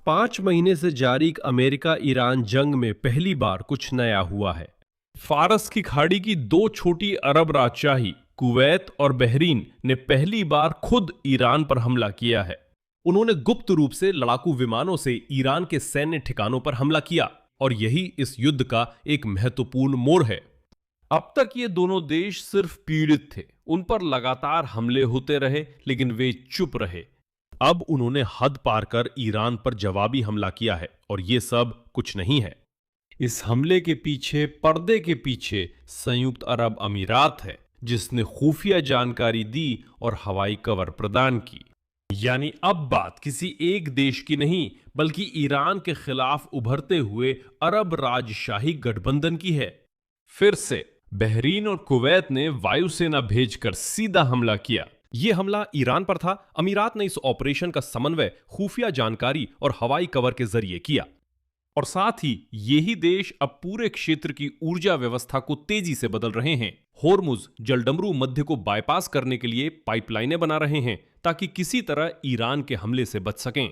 5 महीने से जारी अमेरिका ईरान जंग में पहली बार कुछ नया हुआ है। फारस की खाड़ी की दो छोटी अरब राजशाही कुवैत और बहरीन ने पहली बार खुद ईरान पर हमला किया है। उन्होंने गुप्त रूप से लड़ाकू विमानों से ईरान के सैन्य ठिकानों पर हमला किया और यही इस युद्ध का एक महत्वपूर्ण मोड़ है। अब तक ये दोनों देश सिर्फ पीड़ित थे, उन पर लगातार हमले होते रहे, लेकिन वे चुप रहे। अब उन्होंने हद पार कर ईरान पर जवाबी हमला किया है और ये सब कुछ नहीं है। इस हमले के पीछे, पर्दे के पीछे संयुक्त अरब अमीरात है, जिसने खुफिया जानकारी दी और हवाई कवर प्रदान की। यानी अब बात किसी एक देश की नहीं, बल्कि ईरान के खिलाफ उभरते हुए अरब राजशाही गठबंधन की है। फिर से बहरीन और कुवैत ने वायुसेना भेजकर सीधा हमला किया। यह हमला ईरान पर था। अमीरात ने इस ऑपरेशन का समन्वय खुफिया जानकारी और हवाई कवर के जरिए किया और साथ ही यही देश अब पूरे क्षेत्र की ऊर्जा व्यवस्था को तेजी से बदल रहे हैं। होर्मुज जलडमरू मध्य को बाईपास करने के लिए पाइपलाइनें बना रहे हैं ताकि किसी तरह ईरान के हमले से बच सकें।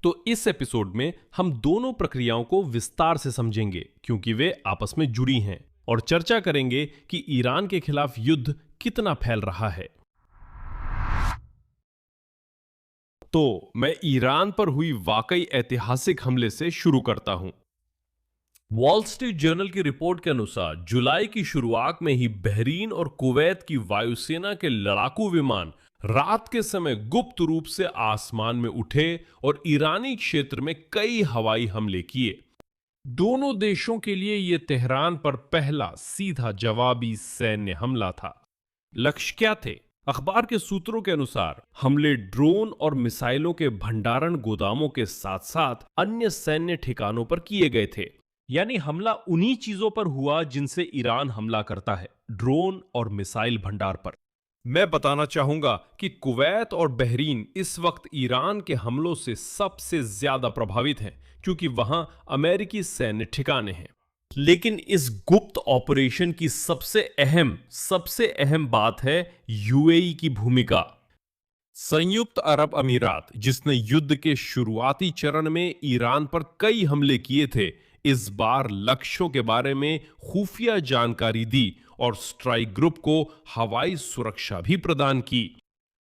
तो इस एपिसोड में हम दोनों प्रक्रियाओं को विस्तार से समझेंगे क्योंकि वे आपस में जुड़ी हैं, और चर्चा करेंगे कि ईरान के खिलाफ युद्ध कितना फैल रहा है। तो मैं ईरान पर हुई वाकई ऐतिहासिक हमले से शुरू करता हूं। वॉल स्ट्रीट जर्नल की रिपोर्ट के अनुसार जुलाई की शुरुआत में ही बहरीन और कुवैत की वायुसेना के लड़ाकू विमान रात के समय गुप्त रूप से आसमान में उठे और ईरानी क्षेत्र में कई हवाई हमले किए। दोनों देशों के लिए यह तेहरान पर पहला सीधा जवाबी सैन्य हमला था। लक्ष्य क्या थे? अखबार के सूत्रों के अनुसार हमले ड्रोन और मिसाइलों के भंडारण गोदामों के साथ साथ अन्य सैन्य ठिकानों पर किए गए थे। यानी हमला उन्हीं चीजों पर हुआ जिनसे ईरान हमला करता है, ड्रोन और मिसाइल भंडार पर। मैं बताना चाहूंगा कि कुवैत और बहरीन इस वक्त ईरान के हमलों से सबसे ज्यादा प्रभावित हैं क्योंकि वहां अमेरिकी सैन्य ठिकाने हैं। लेकिन इस गुप्त ऑपरेशन की सबसे अहम बात है यूएई की भूमिका। संयुक्त अरब अमीरात, जिसने युद्ध के शुरुआती चरण में ईरान पर कई हमले किए थे, इस बार लक्ष्यों के बारे में खुफिया जानकारी दी और स्ट्राइक ग्रुप को हवाई सुरक्षा भी प्रदान की।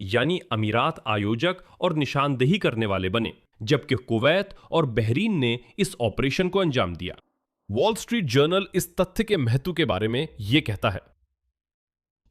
यानी अमीरात आयोजक और निशानदेही करने वाले बने, जबकि कुवैत और बहरीन ने इस ऑपरेशन को अंजाम दिया। वॉल स्ट्रीट जर्नल इस तथ्य के महत्व के बारे में यह कहता है,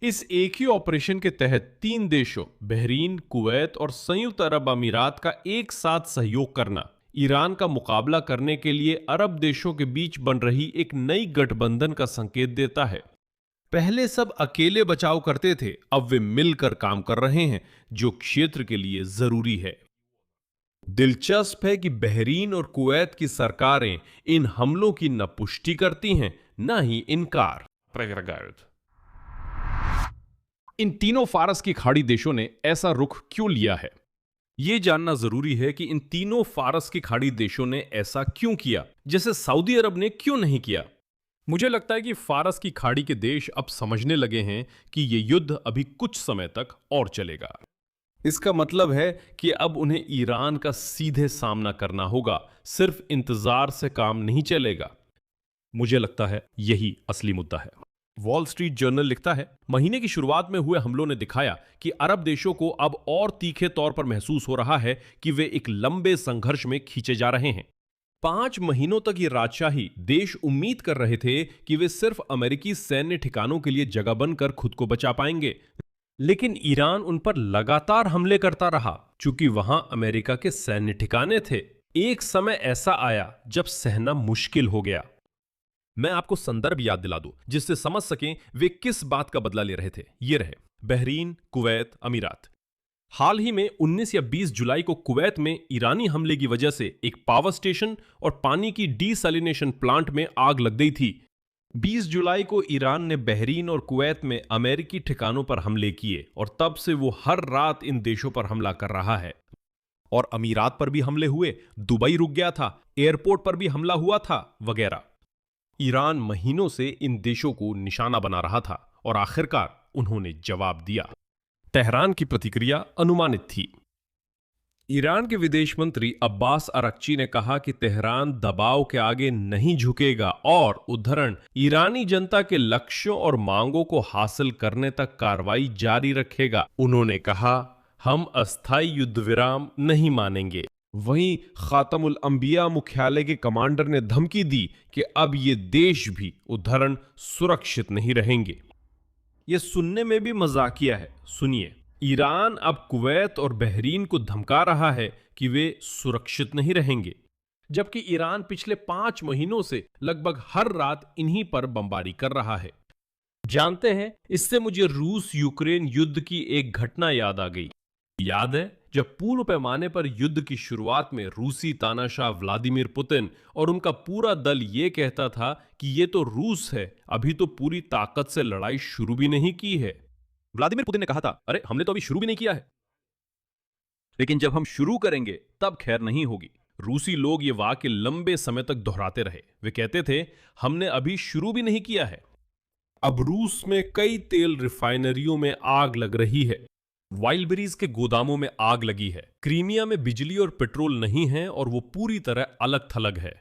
इस एक ही ऑपरेशन के तहत 3 देशों बहरीन, कुवैत और संयुक्त अरब अमीरात का एक साथ सहयोग करना ईरान का मुकाबला करने के लिए अरब देशों के बीच बन रही एक नई गठबंधन का संकेत देता है। पहले सब अकेले बचाव करते थे, अब वे मिलकर काम कर रहे हैं, जो क्षेत्र के लिए जरूरी है। दिलचस्प है कि बहरीन और कुवैत की सरकारें इन हमलों की न पुष्टि करती हैं न ही इनकार। इन तीनों फारस की खाड़ी देशों ने ऐसा रुख क्यों लिया है? यह जानना जरूरी है कि इन तीनों फारस की खाड़ी देशों ने ऐसा क्यों किया, जैसे सऊदी अरब ने क्यों नहीं किया। मुझे लगता है कि फारस की खाड़ी के देश अब समझने लगे हैं कि यह युद्ध अभी कुछ समय तक और चलेगा। इसका मतलब है कि अब उन्हें ईरान का सीधे सामना करना होगा, सिर्फ इंतजार से काम नहीं चलेगा। मुझे लगता है यही असली मुद्दा है। वॉल स्ट्रीट जर्नल लिखता है, महीने की शुरुआत में हुए हमलों ने दिखाया कि अरब देशों को अब और तीखे तौर पर महसूस हो रहा है कि वे एक लंबे संघर्ष में खींचे जा रहे हैं। 5 महीनों तक ये राजशाही देश उम्मीद कर रहे थे कि वे सिर्फ अमेरिकी सैन्य ठिकानों के लिए जगह बनकर खुद को बचा पाएंगे, लेकिन ईरान उन पर लगातार हमले करता रहा चूंकि वहां अमेरिका के सैन्य ठिकाने थे। एक समय ऐसा आया जब सहना मुश्किल हो गया। मैं आपको संदर्भ याद दिला दूं जिससे समझ सकें वे किस बात का बदला ले रहे थे। ये रहे बहरीन, कुवैत, अमीरात। हाल ही में 19 या 20 जुलाई को कुवैत में ईरानी हमले की वजह से एक पावर स्टेशन और पानी की डीसैलिनेशन प्लांट में आग लग गई थी। 20 जुलाई को ईरान ने बहरीन और कुवैत में अमेरिकी ठिकानों पर हमले किए और तब से वो हर रात इन देशों पर हमला कर रहा है। और अमीरात पर भी हमले हुए, दुबई रुक गया था, एयरपोर्ट पर भी हमला हुआ था वगैरह। ईरान महीनों से इन देशों को निशाना बना रहा था और आखिरकार उन्होंने जवाब दिया। तेहरान की प्रतिक्रिया अनुमानित थी। ईरान के विदेश मंत्री अब्बास अरक्ची ने कहा कि तेहरान दबाव के आगे नहीं झुकेगा और उद्धरण ईरानी जनता के लक्ष्यों और मांगों को हासिल करने तक कार्रवाई जारी रखेगा। उन्होंने कहा, हम अस्थायी युद्ध विराम नहीं मानेंगे। वहीं खातमुल अंबिया मुख्यालय के कमांडर ने धमकी दी कि अब ये देश भी उद्धरण सुरक्षित नहीं रहेंगे। ये सुनने में भी मजाकिया है। सुनिए, ईरान अब कुवैत और बहरीन को धमका रहा है कि वे सुरक्षित नहीं रहेंगे, जबकि ईरान पिछले 5 महीनों से लगभग हर रात इन्हीं पर बमबारी कर रहा है। जानते हैं, इससे मुझे रूस यूक्रेन युद्ध की एक घटना याद आ गई। याद है जब पूर्ण पैमाने पर युद्ध की शुरुआत में रूसी तानाशाह व्लादिमीर पुतिन और उनका पूरा दल ये कहता था कि ये तो रूस है, अभी तो पूरी ताकत से लड़ाई शुरू भी नहीं की है। व्लादिमीर पुतिन ने कहा था, अरे हमने तो अभी शुरू भी नहीं किया है, लेकिन जब हम शुरू करेंगे तब खैर नहीं होगी। रूसी लोग ये वाक्य लंबे समय तक दोहराते रहे। वे कहते थे, हमने अभी शुरू भी नहीं किया है। अब रूस में कई तेल रिफाइनरियों में आग लग रही है। वाइल्डबेरीज के गोदामों में आग लगी है। क्रीमिया में बिजली और पेट्रोल नहीं है और वो पूरी तरह अलग थलग है।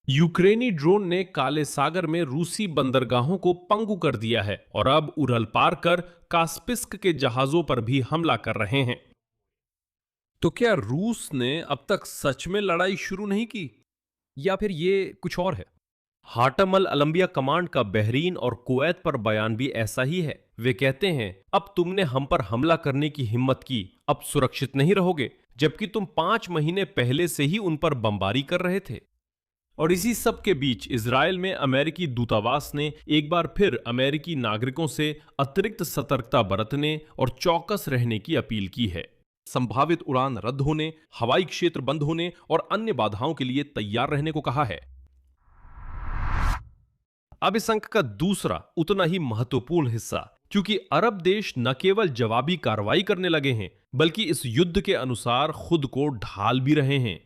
यूक्रेनी ड्रोन ने काले सागर में रूसी बंदरगाहों को पंगु कर दिया है और अब उरल पार कर कास्पिस्क के जहाजों पर भी हमला कर रहे हैं। तो क्या रूस ने अब तक सच में लड़ाई शुरू नहीं की, या फिर ये कुछ और है? हाटम अल अलंबिया कमांड का बहरीन और कुवैत पर बयान भी ऐसा ही है। वे कहते हैं, अब तुमने हम पर हमला करने की हिम्मत की, अब सुरक्षित नहीं रहोगे, जबकि तुम 5 महीने पहले से ही उन पर बमबारी कर रहे थे। और इसी सब के बीच इजरायल में अमेरिकी दूतावास ने एक बार फिर अमेरिकी नागरिकों से अतिरिक्त सतर्कता बरतने और चौकस रहने की अपील की है। संभावित उड़ान रद्द होने, हवाई क्षेत्र बंद होने और अन्य बाधाओं के लिए तैयार रहने को कहा है। अब इस अंक का दूसरा उतना ही महत्वपूर्ण हिस्सा, क्योंकि अरब देश न केवल जवाबी कार्रवाई करने लगे हैं, बल्कि इस युद्ध के अनुसार खुद को ढाल भी रहे हैं।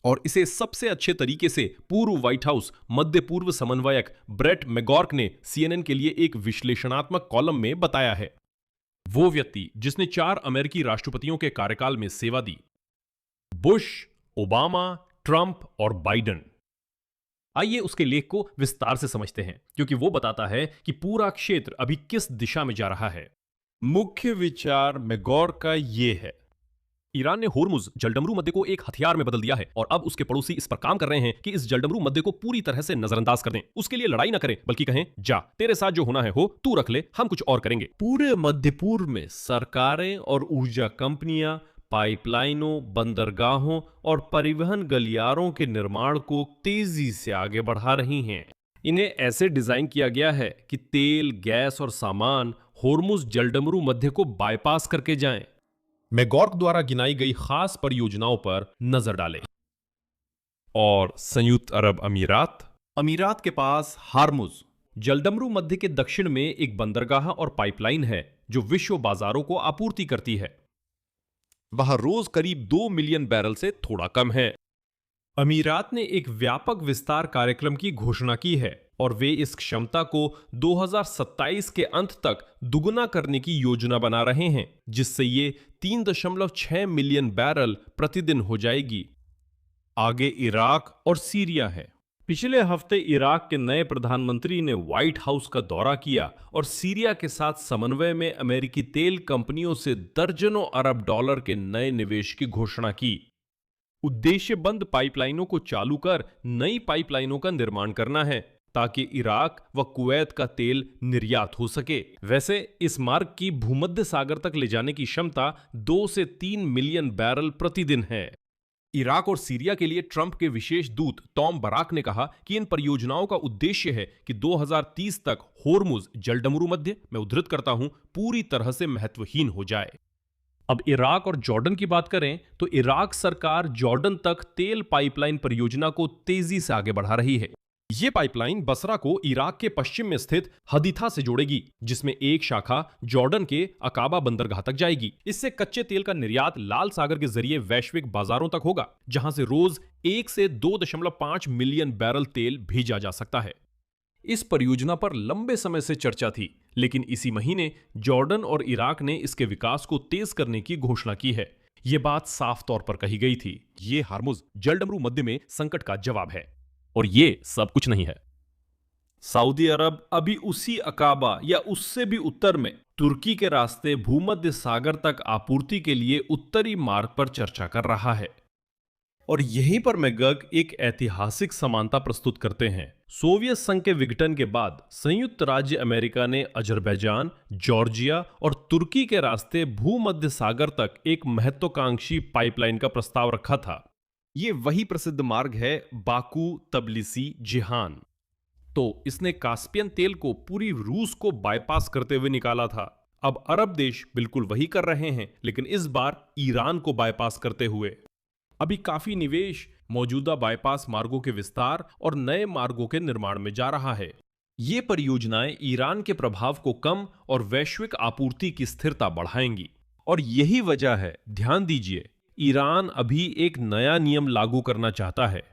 और इसे सबसे अच्छे तरीके से पूर्व व्हाइट हाउस मध्य पूर्व समन्वयक ब्रेट मैकगॉर्क ने CNN के लिए एक विश्लेषणात्मक कॉलम में बताया है। वो व्यक्ति जिसने 4 अमेरिकी राष्ट्रपतियों के कार्यकाल में सेवा दी, बुश, ओबामा, ट्रंप और बाइडेन। आइए उसके लेख को विस्तार से समझते हैं, क्योंकि वो बताता है कि पूरा क्षेत्र अभी किस दिशा में जा रहा है। मुख्य विचार मैकगॉर्क का ये है, ईरान ने होर्मुज जलडमरू मध्य को एक हथियार में बदल दिया है और अब उसके पड़ोसी इस पर काम कर रहे हैं कि इस जलडमरू मध्य को पूरी तरह से नजरअंदाज कर दें। उसके लिए लड़ाई ना करें, बल्कि कहें, जा, तेरे साथ जो होना है हो, तू रख ले, हम कुछ और करेंगे। पूरे मध्य पूर्व में सरकारें और ऊर्जा कंपनियां पाइपलाइनों, बंदरगाहों और परिवहन गलियारों के निर्माण को तेजी से आगे बढ़ा रही हैं। इन्हें ऐसे डिजाइन किया गया है कि तेल, गैस और सामान होर्मुज जलडमरू मध्य को बाईपास करके जाएं। मैकगॉर्क द्वारा गिनाई गई खास परियोजनाओं पर नजर डालें। और संयुक्त अरब अमीरात के पास हार्मुज जलडमरू मध्य के दक्षिण में एक बंदरगाह और पाइपलाइन है जो विश्व बाजारों को आपूर्ति करती है। वह रोज करीब 2 मिलियन बैरल से थोड़ा कम है। अमीरात ने एक व्यापक विस्तार कार्यक्रम की घोषणा की है और वे इस क्षमता को 2027 के अंत तक दुगुना करने की योजना बना रहे हैं, जिससे ये 3.6 मिलियन बैरल प्रतिदिन हो जाएगी। आगे इराक और सीरिया है। पिछले हफ्ते इराक के नए प्रधानमंत्री ने व्हाइट हाउस का दौरा किया और सीरिया के साथ समन्वय में अमेरिकी तेल कंपनियों से दर्जनों अरब डॉलर के नए निवेश की घोषणा की। उद्देश्य बंद पाइपलाइनों को चालू कर नई पाइपलाइनों का निर्माण करना है, ताकि इराक व कुवैत का तेल निर्यात हो सके। वैसे इस मार्ग की भूमध्य सागर तक ले जाने की क्षमता 2 से 3 मिलियन बैरल प्रतिदिन है। इराक और सीरिया के लिए ट्रंप के विशेष दूत टॉम बराक ने कहा कि इन परियोजनाओं का उद्देश्य है कि 2030 तक होर्मुज जलडमरू मध्य, मैं उद्धृत करता हूं, पूरी तरह से महत्वहीन हो जाए। अब इराक और जॉर्डन की बात करें तो इराक सरकार जॉर्डन तक तेल पाइपलाइन परियोजना को तेजी से आगे बढ़ा रही है। यह पाइपलाइन बसरा को इराक के पश्चिम में स्थित हदीथा से जोड़ेगी, जिसमें एक शाखा जॉर्डन के अकाबा बंदरगाह तक जाएगी। इससे कच्चे तेल का निर्यात लाल सागर के जरिए वैश्विक बाजारों तक होगा, जहां से रोज 1 से 2.5 मिलियन बैरल तेल भेजा जा सकता है। इस परियोजना पर लंबे समय से चर्चा थी, लेकिन इसी महीने जॉर्डन और इराक ने इसके विकास को तेज करने की घोषणा की है। ये बात साफ तौर पर कही गई थी। ये हार्मुज जलडमरू मध्य में संकट का जवाब है। और ये सब कुछ नहीं है। सऊदी अरब अभी उसी अकाबा या उससे भी उत्तर में तुर्की के रास्ते भूमध्य सागर तक आपूर्ति के लिए उत्तरी मार्ग पर चर्चा कर रहा है। और यहीं पर मैगग एक ऐतिहासिक समानता प्रस्तुत करते हैं। सोवियत संघ के विघटन के बाद संयुक्त राज्य अमेरिका ने अजरबैजान, जॉर्जिया और तुर्की के रास्ते भूमध्य सागर तक एक महत्वाकांक्षी पाइपलाइन का प्रस्ताव रखा था। ये वही प्रसिद्ध मार्ग है बाकू तबिलिसी जिहान। तो इसने कास्पियन तेल को पूरी रूस को बाईपास करते हुए निकाला था। अब अरब देश बिल्कुल वही कर रहे हैं, लेकिन इस बार ईरान को बाईपास करते हुए। अभी काफी निवेश मौजूदा बाईपास मार्गों के विस्तार और नए मार्गों के निर्माण में जा रहा है। ये परियोजनाएं ईरान के प्रभाव को कम और वैश्विक आपूर्ति की स्थिरता बढ़ाएंगी। और यही वजह है, ध्यान दीजिए, ईरान अभी एक नया नियम लागू करना चाहता है।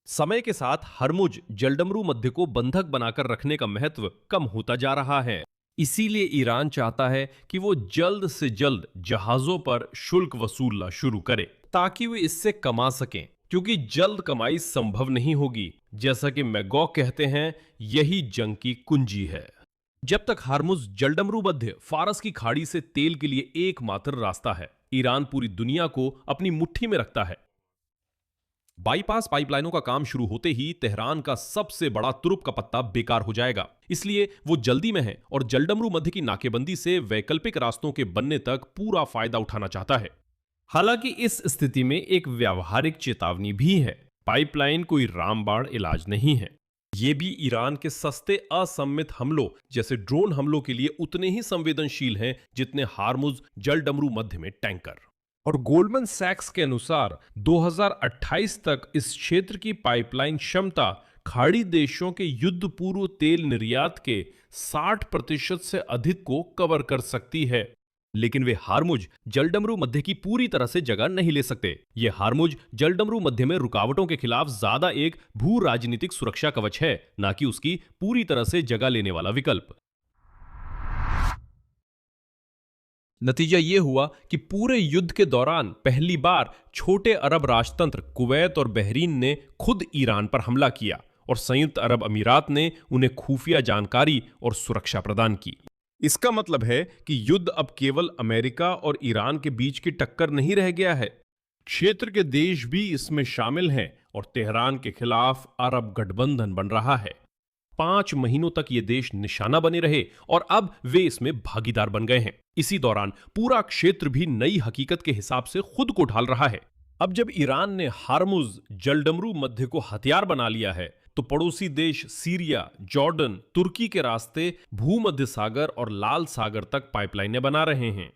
समय के साथ हरमुज जलडमरू मध्य को बंधक बनाकर रखने का महत्व कम होता जा रहा है। इसीलिए ईरान चाहता है कि वो जल्द से जल्द जहाजों पर शुल्क वसूलना शुरू करे, ताकि वे इससे कमा सकें, क्योंकि जल्द कमाई संभव नहीं होगी। जैसा कि मैगॉग कहते हैं, यही जंग की कुंजी है। जब तक हार्मुज जलडमरू मध्य फारस की खाड़ी से तेल के लिए एकमात्र रास्ता है, ईरान पूरी दुनिया को अपनी मुट्ठी में रखता है। बाईपास पाइपलाइनों का काम शुरू होते ही तेहरान का सबसे बड़ा तुरुप का पत्ता बेकार हो जाएगा। इसलिए वो जल्दी में है और जलडमरू मध्य की नाकेबंदी से वैकल्पिक रास्तों के बनने तक पूरा फायदा उठाना चाहता है। हालांकि इस स्थिति में एक व्यावहारिक चेतावनी भी है। पाइपलाइन कोई रामबाण इलाज नहीं है। ये भी ईरान के सस्ते असम्मित हमलों जैसे ड्रोन हमलों के लिए उतने ही संवेदनशील हैं जितने हार्मुज जलडमरू मध्य में टैंकर। और गोल्डमैन सैक्स के अनुसार 2028 तक इस क्षेत्र की पाइपलाइन क्षमता खाड़ी देशों के युद्ध पूर्व तेल निर्यात के 60% से अधिक को कवर कर सकती है। लेकिन वे हार्मुज जलडमरू मध्य की पूरी तरह से जगह नहीं ले सकते। ये हार्मुज जलडमरू मध्य में रुकावटों के खिलाफ ज्यादा एक भू राजनीतिक सुरक्षा कवच है, न कि उसकी पूरी तरह से जगह लेने वाला विकल्प। नतीजा यह हुआ कि पूरे युद्ध के दौरान पहली बार छोटे अरब राजतंत्र कुवैत और बहरीन ने खुद ईरान पर हमला किया और संयुक्त अरब अमीरात ने उन्हें खुफिया जानकारी और सुरक्षा प्रदान की। इसका मतलब है कि युद्ध अब केवल अमेरिका और ईरान के बीच की टक्कर नहीं रह गया है। क्षेत्र के देश भी इसमें शामिल हैं और तेहरान के खिलाफ अरब गठबंधन बन रहा है। 5 महीनों तक ये देश निशाना बने रहे और अब वे इसमें भागीदार बन गए हैं। इसी दौरान पूरा क्षेत्र भी नई हकीकत के हिसाब से खुद को ढाल रहा है। अब जब ईरान ने हार्मुज जलडमरू मध्य को हथियार बना लिया है, तो पड़ोसी देश सीरिया, जॉर्डन, तुर्की के रास्ते भूमध्य सागर और लाल सागर तक पाइपलाइनें बना रहे हैं।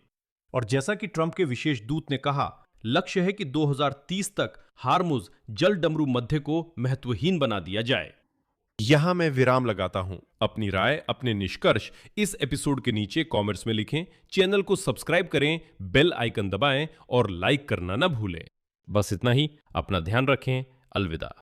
और जैसा कि ट्रंप के विशेष दूत ने कहा, लक्ष्य है कि 2030 तक हार्मुज जलडमरू मध्य को महत्वहीन बना दिया जाए। यहां मैं विराम लगाता हूं। अपनी राय, अपने निष्कर्ष इस एपिसोड के नीचे कमेंट्स में लिखें। चैनल को सब्सक्राइब करें, बेल आइकन दबाएं और लाइक करना ना भूलें। बस इतना ही। अपना ध्यान रखें। अलविदा।